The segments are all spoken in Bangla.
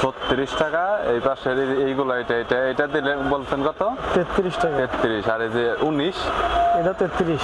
36 টাকা। এই পাশের এইগুলো এটা দিলে বলছেন কত? 33 টাকা। 33। আর এই যে 19 এটা 33।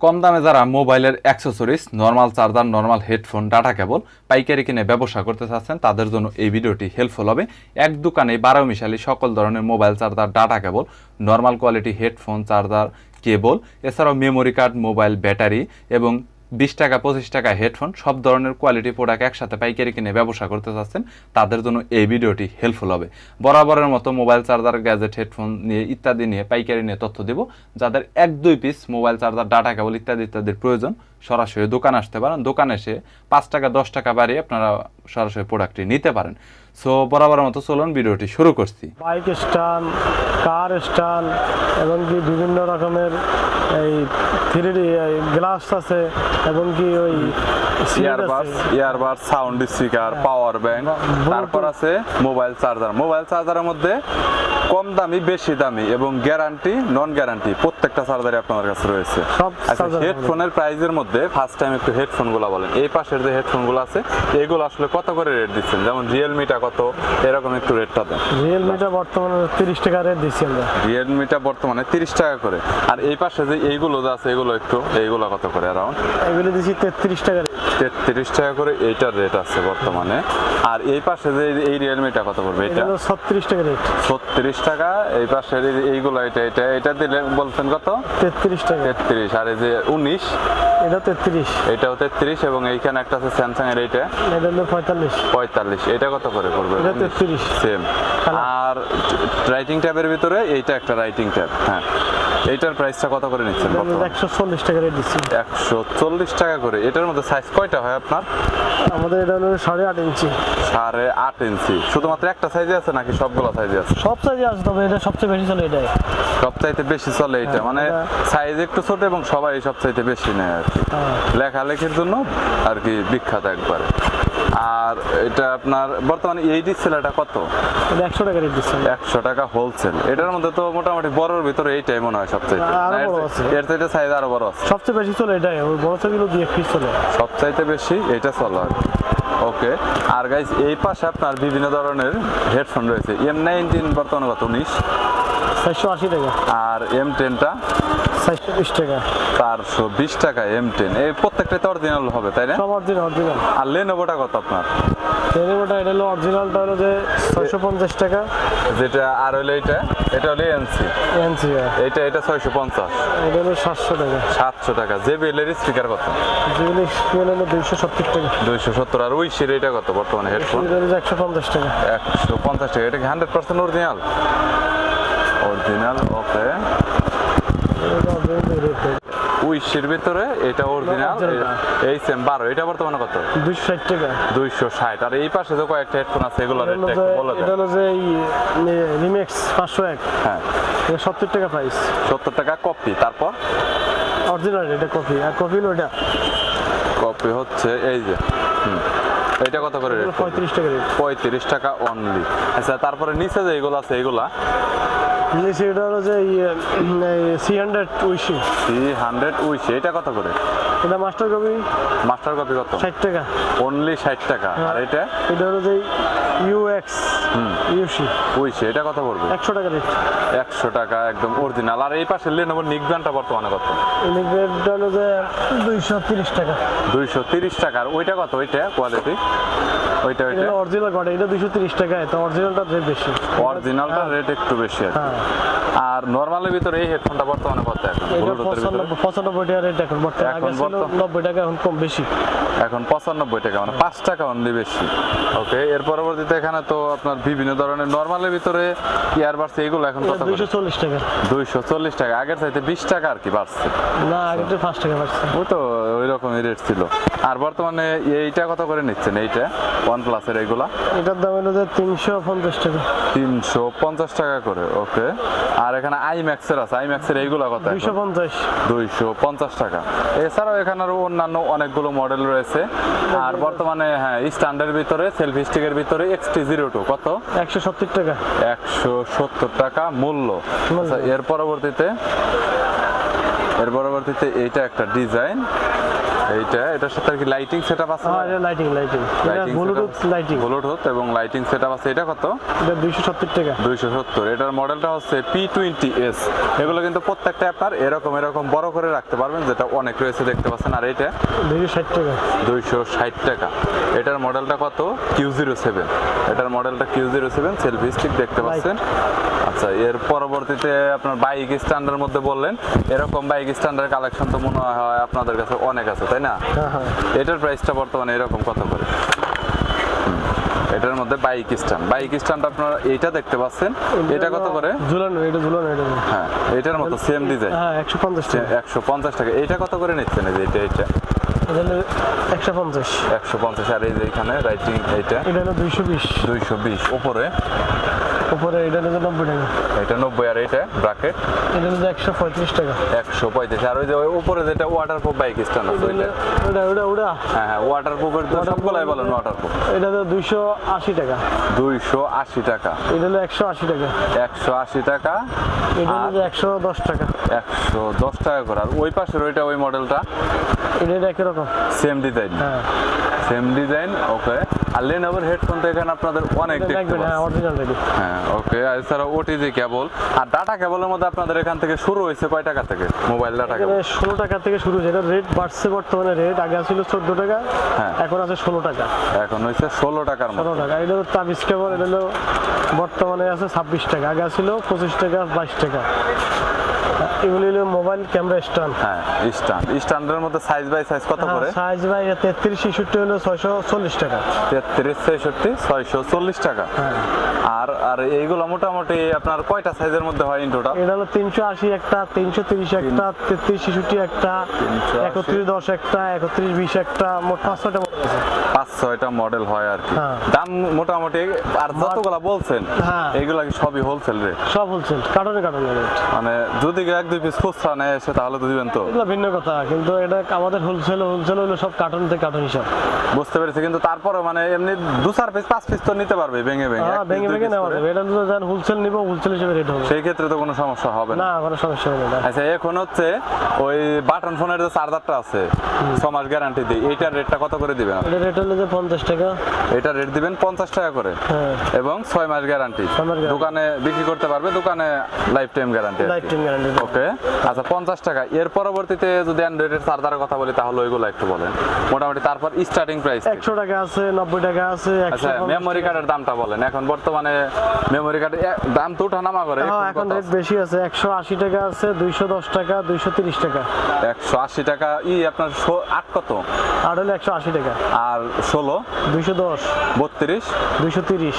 কম দামে যারা মোবাইলের accessories, normal charger, normal headphone, data cable পাইকারি কিনে ব্যবসা করতে চাচ্ছেন তাদের জন্য এই ভিডিওটি হেল্পফুল হবে। এক দোকানে 12 মিশালি সকল ধরনের mobile charger, data cable, normal quality headphone, charger, cable, এছাড়াও মেমোরি কার্ড, মোবাইল ব্যাটারি এবং 20 টাকা 25 টাকা হেডফোন, সব ধরনের কোয়ালিটি প্রোডাক্ট একসাথে পাইকারি কিনে ব্যবসা করতে চাচ্ছেন তাদের জন্য এই ভিডিওটি হেল্পফুল হবে। বরাবরের মতো মোবাইল চার্জার, গ্যাজেট, হেডফোন নিয়ে ইত্যাদি নিয়ে পাইকারি নিয়ে তথ্য দেব। যাদের 1-2 পিস মোবাইল চার্জার, ডাটা কেবল ইত্যাদির প্রয়োজন সরাসরি দোকানে আসতে পারেন। দোকানে এসে 5 টাকা 10 টাকা বাড়িয়ে আপনারা সরাসরি প্রোডাক্টটি নিতে পারেন। সো বরাবরের মতো চলুন ভিডিওটি শুরু করছি। বাইক স্ট্যান্ড, কার স্ট্যান্ড এবং কি বিভিন্ন রকমের এই 3D গ্লাস আছে এবং কি ওই earbuds, sound speaker, power bank, তারপর আছে মোবাইল চার্জার। মোবাইল চার্জারের মধ্যে কম দামি, বেশি দামি এবং গ্যারান্টি, নন গ্যারান্টি প্রত্যেকটা চার্জারে আপনাদের কাছে রয়েছে। আচ্ছা, হেডফোনের প্রাইসের মধ্যে ফার্স্ট টাইম একটু হেডফোনগুলো বলেন। এই পাশের যে হেডফোনগুলো আছে এগুলো আসলে কত করে রেট দিচ্ছেন? যেমন রিয়েলমিটা কত, এরকম একটু রেটটা দেন। রিয়েলমিটা বর্তমানে 30 টাকা রেট দিচ্ছি আমরা। রিয়েলমিটা বর্তমানে 30 টাকা করে। আর এই পাশে যে এইগুলো আছে এইগুলো কত করে অ্যারাউন্ড? এগুলো দিচ্ছি 33 টাকা। 33 টাকা করে এইটার রেট আছে বর্তমানে। আর এই পাশে যে এই রিয়েলমিটা কত পড়বে? এটা 36 টাকা রেট। 36 টাকা। এই পাশে এইগুলো এটা দিলে বলছেন কত? 33 টাকা। 33। আর এই যে 19 এটা 33। এটাও 33 এবং এইখানে একটা আছে স্যামসাং এর এটা হলো 45। 45। এটা কত করে পড়বে? এটা 33 সেম। আর রাইটিং ট্যাবের ভিতরে এইটা একটা রাইটিং ট্যাব। হ্যাঁ, এইটার প্রাইসটা কত করে নিচ্ছেন? 140 টাকা রেট দিচ্ছি। 140 টাকা করে। এটার মধ্যে সাইজ কয়টা হয় আপনার? আমাদের এটা হলো 8.5 ইঞ্চি। 8.5 ইঞ্চি। শুধুমাত্র একটা সাইজে আছে নাকি সবগুলো সাইজে আছে? সব সাইজে আছে, তবে এটা সবচেয়ে বেশি চলে। এটাই সবচাইতে বেশি চলে এটা, মানে সাইজ একটু ছোট এবং সবাই সবচাইতে বেশি নেয় আর কি, লেখালেখির জন্য আর কি বিখ্যাত একবারে। আর এটা আপনার বর্তমানে এই ডিসপ্লেটা কত? এটা 100 টাকা রেট দিচ্ছি। 100 টাকা হোলসেল। এটার মধ্যে তো মোটামুটি বড়র ভিতরে এইটাই মনে হয় সবচাইতে। এর চাইতে সাইজ আরো বড় আছে। সবচেয়ে বেশি চলে এটাই, ওই বড় সাইজগুলো দিয়ে পিস চলে। সবচাইতে বেশি এটা চলে আর কি। ওকে। আর গাইস এই পাশে আপনার বিভিন্ন ধরনের হেডফোন রয়েছে। M19 বর্তমানে কত? 19 480 টাকা। আর M10টা 420 টাকা। 420 টাকা M10। এই প্রত্যেকটা তো অরিজিনাল হবে তাই না? সব অরিজিনাল। আর লেনোভোটা কত আপনার? লেনোভোটা এটা হলো অরিজিনালটা হলো যে 650 টাকা। যেটা আর হলো এটা হলো এনসি। এটা 650। এটা হলো 700 টাকা। 700 টাকা। JBL এর স্পিকার কত? JBL এর স্পিকার হলো 270 টাকা। 270। আর উইশের এটা কত বর্তমানে হেডফোন? এটা হলো 150 টাকা। 150 টাকা। এটা কি 100% অরিজিনাল? অরিজিনাল। ওকে। উইশের ভিতরে এটা অরিজিনাল। এই সেম 12। এটা বর্তমানে কত? 260 টাকা। 260। আর এই পাশে তো কয়েকটা হেডফোন আছে, এগুলো রেট একটু বলে দেন। এটা হলো যে রিমিক্স 501। হ্যাঁ, এটা 70 টাকা প্রাইস। 70 টাকা কপি। তারপর অরিজিনাল এটা কপি। আর কপি হলো এটা কপি হচ্ছে এই যে এটা কত করে রেট? 35 টাকা রেট। 35 টাকা অনলি। আচ্ছা, তারপরে নিচে যে এগুলো আছে এগুলা নিচে এটা হলো যে 300 উইশি। 300 উইশি। এটা কত করে? এটা মাস্টার কপি। মাস্টার কপি কত? 60 টাকা। অনলি 60 টাকা। আর এটা হলো যে ইউএক্স ইউসি উইশি। এটা কত পড়বে? 100 টাকা রেট। 100 টাকা একদম অরিজিনাল। আর এই পাশে Lenovo নিকব্যান্ডটা বর্তমানে কত? নিকব্যান্ডটা হলো যে 230 টাকা। 230 টাকা। আর ওইটা কত? ওইটা কোয়ালিটি ওইটা অরিজিনাল কোয়ালিটি। এটা 230 টাকা। তো অরিজিনালটা রেট বেশি। অরিজিনালটা রেট একটু বেশি আর কি। আর নরমালের ভিতরে এই হেডফোনটা বর্তমানে কত এখন? এটা 95 টাকা রেট এখন বর্তমানে। আগে ছিল 90 টাকা, এখন কম বেশি। এখন 95 টাকা, মানে 5 টাকা অনলি বেশি। ওকে। এর পরবর্তীতে এখানে তো আপনার বিভিন্ন ধরনের নরমালের ভিতরে ইয়ারবাডস এইগুলো এখন কত? 240 টাকা। 240 টাকা। আগের চাইতে 20 টাকা আর কি বাড়ছে। না, আগে তো 5 টাকা বাড়ছে। ওই তো ওই রকমই রেট ছিল। আর বর্তমানে এইটা কত করে নিচ্ছেন? এইটা OnePlus এর এইগুলা? এটার দাম হলো যে 350 টাকা। 350 টাকা করে। ওকে। আর এখানে IMAX এর আছে। IMAX এর এইগুলা কত? 250। 250 টাকা। এছাড়াও এখানে আরো অন্যান্য অনেকগুলো মডেল রয়েছে। আর বর্তমানে হ্যাঁ, স্ট্যান্ডার্ডের ভিতরে, সেলফি স্টিকের ভিতরে XT02 কত? 170 টাকা। 170 টাকা মূল্য। আচ্ছা, এর পরবর্তীতে এইটা একটা ডিজাইন। এটার সাথে আর কি লাইটিং সেটআপ আছে? হ্যাঁ, এটা লাইটিং এটা ব্লুটুথ লাইটিং, ব্লুটুথ এবং লাইটিং সেটআপ আছে। এটা কত? এটা 270 টাকা। 270। এটার মডেলটা হচ্ছে P20s। এগুলো কিন্তু প্রত্যেকটা আপনার এরকম বড় করে রাখতে পারবেন, যেটা অনেক রয়েছে দেখতে পাচ্ছেন। আর এটা 260 টাকা। 260 টাকা। এটার মডেলটা কত? Q07। এটার মডেলটা Q07, সেলফি স্টিক দেখতে পাচ্ছেন। আচ্ছা, এর পরবর্তীতে আপনার বাইক স্ট্যান্ডের মধ্যে বললেন, এরকম বাইক স্ট্যান্ডের কালেকশন তো মনে হয় আপনাদের কাছে অনেক আছে, তাই না? হ্যাঁ। এটার প্রাইসটা বর্তমানে এরকম কত করে? এটার মধ্যে বাইক স্ট্যান্ড আপনারা এইটা দেখতে পাচ্ছেন, এটা কত করে? ঝুলানো এটা। হ্যাঁ, এটার মতো সেম ডিজাইন। হ্যাঁ, 150 টাকা। 150 টাকা। এইটা কত করে নিচ্ছেন? এই যে এটা 150। 150। আর এই যে এখানে রাইটিং এটা হলো 220। 220। উপরে এটা হলো 90 টাকা। এটা 90। আর এটা ব্র্যাকেট এটা হলো 135 টাকা। 135। আর ওই যে উপরে যেটা ওয়াটারপ্রুফ বাইক স্ট্যান্ড আছে ওইটা? হ্যাঁ, ওয়াটারপ্রুফের তো সবগুলাই বলেন ওয়াটারপ্রুফ। এটা হলো 280 টাকা। 280 টাকা। এটা হলো 180 টাকা। 180 টাকা। এটা হলো 110 টাকা। 110 টাকা করে। আর ওই পাশের ওই মডেলটা এটা একই রকম, সেম ডিজাইন। হ্যাঁ, সেম ডিজাইন। ওকে। আর লেনোভোর হেডফোন তো এখানে আপনাদের অনেক দেখতে হ্যাঁ, পাচ্ছেন। Original ready. হ্যাঁ, ওকে। আর এছাড়া ওটিজি কেবল আর ডাটা কেবলের মধ্যে আপনাদের এখান থেকে শুরু হয়েছে কয় টাকা থেকে মোবাইল ডাটা কেবল? 16 টাকা থেকে শুরু হয়েছে। এটা রেট বাড়ছে বর্তমানে। রেট আগে ছিল 14 টাকা, হ্যাঁ, এখন আছে 16 টাকা। এখন হয়েছে 16 টাকার মতো। 16 টাকা। এটা হলো তাবিজ কেবল। এটা হলো বর্তমানে আছে 26 টাকা, আগে ছিল 25 টাকা, 22 টাকা। এগুলি হলো মোবাইল ক্যামেরা স্ট্যান্ড। হ্যাঁ, স্ট্যান্ডের মধ্যে সাইজ বাই সাইজ কত করে? সাইজ বাই 33 66 হলো 640 টাকা। 33 66 640 টাকা। হ্যাঁ। আর এইগুলো মোটামুটি আপনার কয়টা সাইজের মধ্যে হয় ইন টোটাল? এটা হলো 380 একটা, 330 একটা, 33 66 একটা, 31 10 একটা, 31 20 একটা, মোট 500টা মডেল আছে। 5-6টা মডেল হয় আর কি। হ্যাঁ। দাম মোটামুটি আর যতগুলা বলছেন হ্যাঁ। এইগুলা কি সবই হোলসেল রেট? সব হোলসেল, কার্টনে রেট। মানে যদি 1-2 পিস খুচরা নেয় এসে তাহলে তো দিবেন তো? এগুলো ভিন্ন কথা, কিন্তু এটা আমাদের হোলসেল হলো সব কার্টন থেকে কার্টন হিসাব। বুঝতে পেরেছি। কিন্তু তারপরে মানে এমনি 2-4 পিস 5 পিস তো নিতে পারবে ভেঙে ভেঙে। হ্যাঁ, এক পিস, ভেঙে দুই ভেঙে পিস নেওয়া করে। যাবে। এটা তো যান হোলসেল নিব, হোলসেল হিসেবে রেট হবে। সেই ক্ষেত্রে তো কোনো সমস্যা হবে না। না, কোনো সমস্যা হবে না। আচ্ছা, এখন হচ্ছে ওই বাটন ফোনের যে চার্জারটা আছে 6 মাস গ্যারান্টি দিই, এইটার রেটটা কত করে দিবেন? এটা রেট হলো যে 50 টাকা। এটা রেট দিবেন 50 টাকা করে। হ্যাঁ, এবং 6 মাস গ্যারান্টি। 6 মাস guarantee। দোকানে বিক্রি করতে পারবে, দোকানে lifetime guarantee. Lifetime guarantee. Okay. আচ্ছা, 50 টাকা। এর পরবর্তীতে যদি অ্যান্ড্রয়েডের চার্জারের কথা বলি তাহলে ওইগুলো একটু বলেন মোটামুটি। তারপর স্টার্টিং প্রাইস 100 টাকা আছে, 90 টাকা আছে, আচ্ছা, 150 মেমোরি কার্ডের দামটা বলেন। এখন বর্তমানে মেমোরি কার্ডের দাম তো ওঠানামা করে। হ্যাঁ, এখন রেট বেশি আছে। 180 টাকা আছে, 210 টাকা, 230 টাকা। 180 টাকা। আপনার 8 কত? আর হলো 180 টাকা। আর 16 210, 32 230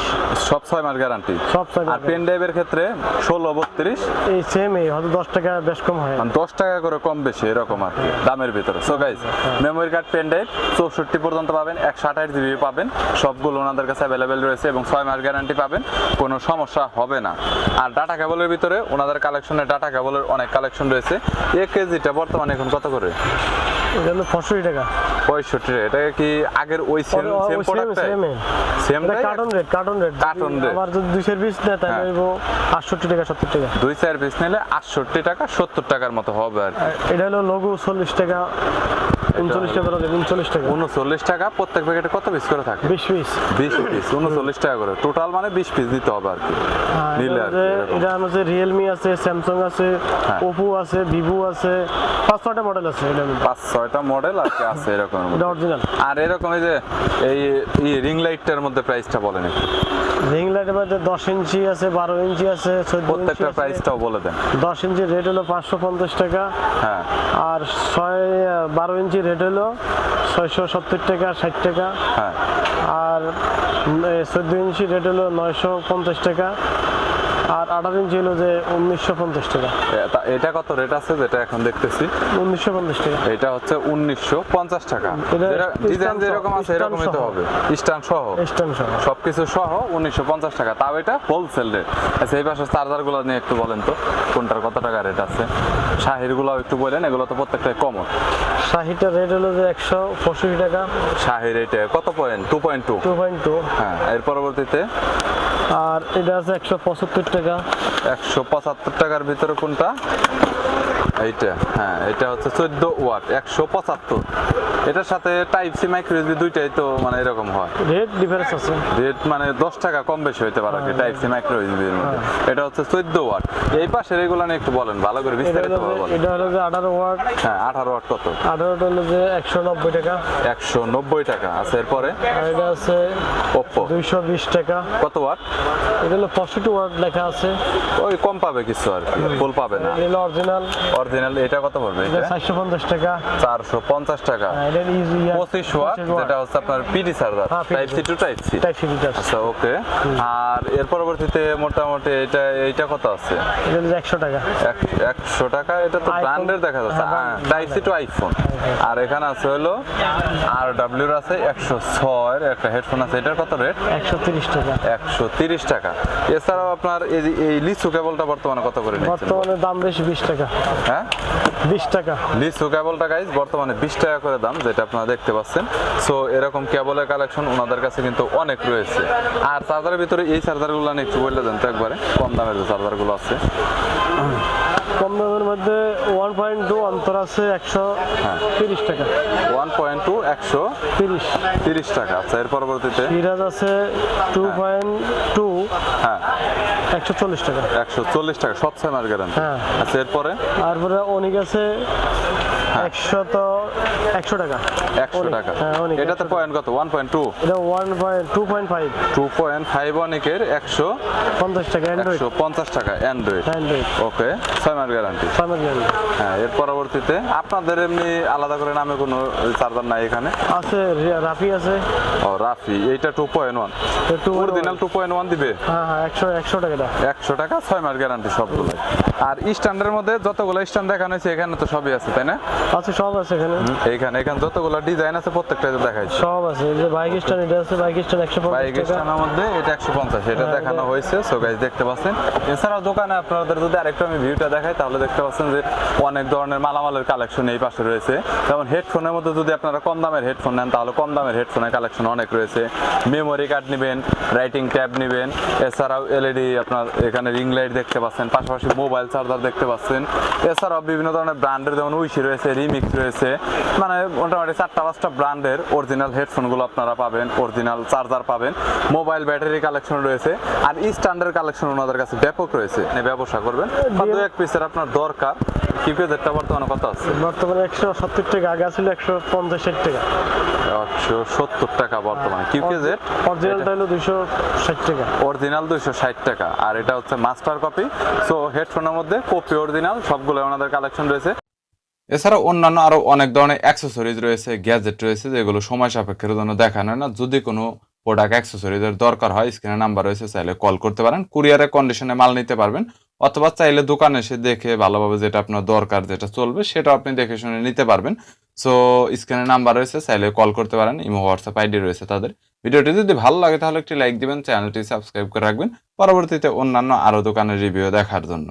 সব 6 মাস গ্যারান্টি। সব টাকা। আর পেন ড্রাইভের ক্ষেত্রে 16 32 এই সেম, এই হয়তো 10 টাকা বেশ কম হয়। 10 টাকা করে কম বেশি এরকম আর কি দামের ভিতরে। So guys, memory card pen drive 64 পর্যন্ত পাবেন, 128 জিবি পাবেন, সবগুলো ওনাদের কাছে অ্যাভেলেবেল রয়েছে এবং 6 মাস গ্যারান্টি পাবেন, কোনো সমস্যা হবে না। আর ডাটা কেবলের ভিতরে ওনাদের কালেকশনে ডাটা কেবলের অনেক কালেকশন রয়েছে। 1 কেজিটা বর্তমানে এখন কত করে? এটা হলো 65 টাকা। 65 টাকা। এটা কি আগের ওই সেম প্রোডাক্টটাই? Same carton rate. Carton rate. আবার যদি 2 পিস নেয় তাহলে হ্যাঁ। হইব 68 টাকা, 70 টাকা। 2-4 পিস নিলে 68 টাকা 70 টাকার মতো হবে আর কি। এটা হলো লঘু 40 টাকা, 39 টাকা করে, 39 টাকা। 39 টাকা। প্রত্যেক প্যাকেটে কত পিস করে থাকে? 20 পিস। 20 পিস 39 টাকা করে। টোটাল মানে 20 পিস দিতে হবে আর কি নিলে আর কি এরকম। এটা হচ্ছে রিয়েলমি আছে, স্যামসাং আছে, হ্যাঁ। ওপো আছে, ভিভো আছে, 5-6টা মডেল আছে। এটা 5-6টা মডেল আর কি আছে এরকম। এটা অরিজিনাল। আর এরকম এই যে এই রিং লাইটটার মধ্যে প্রাইসটা বলেন একটু। রিং লাইটের মধ্যে 10 ইঞ্চি আছে, 12 ইঞ্চি আছে, 14 ইঞ্চি প্রত্যেকটা আছে। প্রাইসটাও বলে দেন। 10 ইঞ্চি রেট হলো 550 টাকা। হ্যাঁ। আর 12 ইঞ্চি রেট হলো 670 টাকা, 60 টাকা। হ্যাঁ। আর 14 ইঞ্চি রেট হলো 950 টাকা। আর 18 ইঞ্চি হলো যে 1950 টাকা। এটা কত রেট আছে যেটা এখন দেখতেছি? 1950 টাকা। এটা হচ্ছে 1950 টাকা। এটা ডিজাইন যেরকম আছে এরকমই তো হবে, স্ট্যান্ড সহ স্ট্যান্ড সহ সবকিছু সহ 1950 টাকা। তাও এটা হোলসেল রেট। আচ্ছা, এই পাশে চার্জারগুলো নিয়ে একটু বলেন তো কোনটার কত টাকা রেট আছে? শাহিরগুলোও একটু বলেন, এগুলো তো প্রত্যেকটাই কমন। শাহিটার রেট হলো যে 165 টাকা। শাহির এটা কত পয়েন্ট? 2.2। 2.2। হ্যাঁ। এর পরবর্তীতে আর এটা আছে 175 টাকা। 175 টাকার ভিতরে কোনটা? এইটা, হ্যাঁ এটা হচ্ছে 14 ওয়াট 175। এটার সাথে টাইপ সি মাইক্রো ইউএসবি দুইটাই তো মানে এরকম হয়, রেট ডিফারেন্স আছে, রেট মানে 10 টাকা কম বেশি হইতে পারে কি টাইপ সি মাইক্রো ইউএসবি এর মধ্যে। এটা হচ্ছে 14 ওয়াট। এই পাশের এগুলো নিয়ে একটু বলেন ভালো করে বিস্তারিত বলেন। এটা হলো যে 18 ওয়াট। হ্যাঁ 18 ওয়াট কত? 18 হলো যে 190 টাকা। 190 টাকা আছে। এরপরে আর এটা আছে Oppo 220 টাকা। কত ওয়াট? এটা হলো 65 ওয়াট লেখা আছে। ওই কম পাবে কিছু আর কি, ফুল পাবে না। এটা হলো অরিজিনাল। অরিজিনাল এটা কত পড়বে? এটা এটা 450 টাকা। 450 টাকা। এটা ইজি 25 ওয়াট, যেটা হচ্ছে আপনার পিডি চার্জার, হ্যাঁ, type C to type C. Type C দিতে আছে। আচ্ছা ওকে। আর এর পরবর্তীতে মোটামুটি এইটা কত আছে? এটা হলো 100 টাকা। 100 টাকা। এটা তো iPhone। ব্র্যান্ডের দেখা যাচ্ছে, হ্যাঁ, টাইপ সি টু আইফোন। আর এখানে আছে হলো আর ডাব্লিউর আছে 106 এর একটা হেডফোন আছে। এটার কত রেট? 130 টাকা। 130 টাকা। এছাড়াও আপনার এই লিচু কেবলটা বর্তমানে কত করে নিচ্ছেন? বর্তমানে দাম বেশি 20 টাকা। হ্যাঁ 20 টাকা। লিচু কেবলটা গাইজ বর্তমানে 20 টাকা করে দাম, যেটা আপনারা দেখতে পাচ্ছেন। সো এরকম কেবলের কালেকশন ওনাদের কাছে কিন্তু অনেক রয়েছে। আর চার্জারের ভিতরে এই চার্জারগুলো নিয়ে একটু বললে দেন তো একবারে, কম দামের যে চার্জারগুলো আছে। কম দামের মধ্যে 1.2 অন্তর আছে 130 টাকা। 1.2 130 টাকা। আচ্ছা এর পরবর্তীতে সিরাজ আছে 2.2 হ্যাঁ 140 টাকা। 140 টাকা, সব সেমার গ্যারান্টি। হ্যাঁ। আচ্ছা এরপরে তারপরে অনিক আছে 100 টাকা। 100 টাকা। হ্যাঁ, অনিক এটাতে 100 পয়েন্ট কত? 1.2 এটা 2.5 2.5 অনেকের 50 টাকা অ্যান্ড্রয়েড। 150 টাকা অ্যান্ড্রয়েড। অ্যান্ড্রয়েড ওকে 6 মাস গ্যারান্টি। সামনে জানি হ্যাঁ এর পরবর্তীতে আপনাদের এমনি আলাদা করে নামে কোনো চার্জার নাই এখানে? আছে, রাফি আছে। ও রাফি, এইটা 2.1 একটু অরিজিনাল 2.1 দিবে। হ্যাঁ হ্যাঁ 100 টাকা দাম। 100 টাকা 6 মাস গ্যারান্টি সবগুলো। আর স্ট্যান্ডের মধ্যে যতগুলো স্ট্যান্ড দেখানো হয়েছে এখানে তো সবই আছে তাই না? আছে, সব আছে এখানে। এখানে যতগুলো ডিজাইন আছে প্রত্যেকটা দেখাইছে। সব আছে। এই যে বাইক স্ট্যান্ড, এটা আছে বাইক স্ট্যান্ড 150 বাইক টাকা। স্ট্যান্ডের মধ্যে এটা 150, এটা হ্যাঁ, দেখানো হয়েছে। সো গাইস দেখতে পাচ্ছেন। এছাড়াও দোকানে আপনাদের যদি আরেকটু আমি ভিউটা দেখাই তাহলে দেখতে পাচ্ছেন যে অনেক ধরনের মালামালের কালেকশন এই পাশে রয়েছে। যেমন হেডফোনের মধ্যে যদি আপনারা কম দামের হেডফোন নেন তাহলে কম দামের হেডফোনের কালেকশন অনেক রয়েছে। মেমোরি কার্ড নেবেন, রাইটিং ট্যাব নেবেন, এছাড়াও এলইডি আপনার এখানে রিং লাইট দেখতে পাচ্ছেন, পাশাপাশি মোবাইল চার্জার দেখতে পাচ্ছেন। এছাড়াও বিভিন্ন ধরনের ব্র্যান্ডের যেমন উইশি রয়েছে, রিমিক্স রয়েছে, মানে মোটামুটি 4-5টা ব্র্যান্ডের অরিজিনাল হেডফোনগুলো আপনারা পাবেন, অরিজিনাল চার্জার পাবেন, মোবাইল ব্যাটারি কালেকশন রয়েছে। আর স্ট্যান্ডার্ড কালেকশন ওনাদের কাছে ব্যাপক রয়েছে। ব্যবসা করবেন বা 2-1 পিসের আপনার দরকার। কিপ্যাডেরটা বর্তমানে কত আছে? বর্তমানে 170 টাকা, আগে ছিল 150 টাকা। 170 টাকা বর্তমানে। কিপ্যাড অরিজিনালটা হলো 260 টাকা। অরিজিনাল 260 টাকা। আর এটা হচ্ছে মাস্টার কপি। সো হেডফোনের মধ্যে কপি অরিজিনাল সবগুলো ওনাদের কালেকশন রয়েছে। এছাড়া অন্যান্য আরো অনেক ধরনের অ্যাক্সেসরিজ রয়েছে, গ্যাজেট রয়েছে, যেগুলো সময় সাপেক্ষের জন্য দেখানো হয় না। যদি কোনো প্রোডাক্ট অ্যাক্সেসরিজের দরকার হয় স্ক্রিনে নাম্বার রয়েছে, চাইলে কল করতে পারেন। কুরিয়ারের কন্ডিশনে মাল নিতে পারবেন, অথবা চাইলে দোকানে এসে দেখে ভালোভাবে যেটা আপনার দরকার, যেটা চলবে সেটা আপনি দেখে শুনে নিতে পারবেন। সো স্ক্রিনে নাম্বার রয়েছে, চাইলে কল করতে পারেন। ইমো, হোয়াটসঅ্যাপ আইডি রয়েছে তাদের। ভিডিওটি যদি ভালো লাগে তাহলে একটি লাইক দিবেন, চ্যানেলটি সাবস্ক্রাইব করে রাখবেন পরবর্তীতে অন্যান্য আরো দোকানের রিভিউ দেখার জন্য।